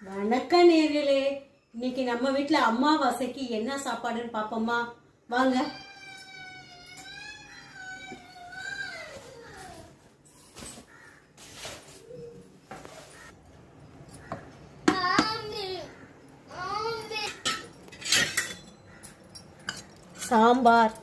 வணக்கம் நேர்களே, இன்னைக்கு நம்ம வீட்டில் அமாவாசைக்கு என்ன சாப்பாடுன்னு பார்ப்போமா? வாங்க. சாம்பார்,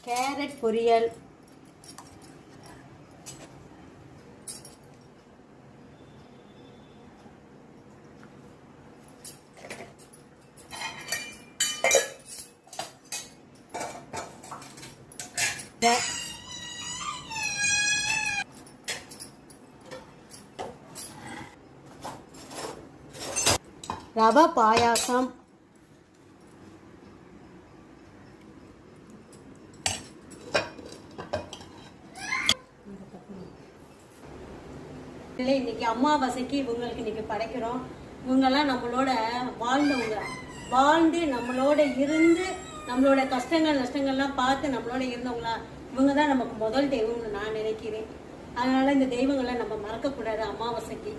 கேரட் பொரியல், ரவை பாயாசம், இன்னைக்கு அமாவாசைக்கு இவங்களுக்கு இன்னைக்கு படைக்கிறோம். இவங்கெல்லாம் நம்மளோட வாழ்ந்து நம்மளோட இருந்து நம்மளோட கஷ்டங்கள் நஷ்டங்கள்லாம் பார்த்து நம்மளோட இருந்தவங்களா இவங்க தான் நமக்கு முதல் தெய்வம்னு நான் நினைக்கிறேன். அதனால இந்த தெய்வங்களை நம்ம மறக்கக்கூடாது அமாவாசைக்கு.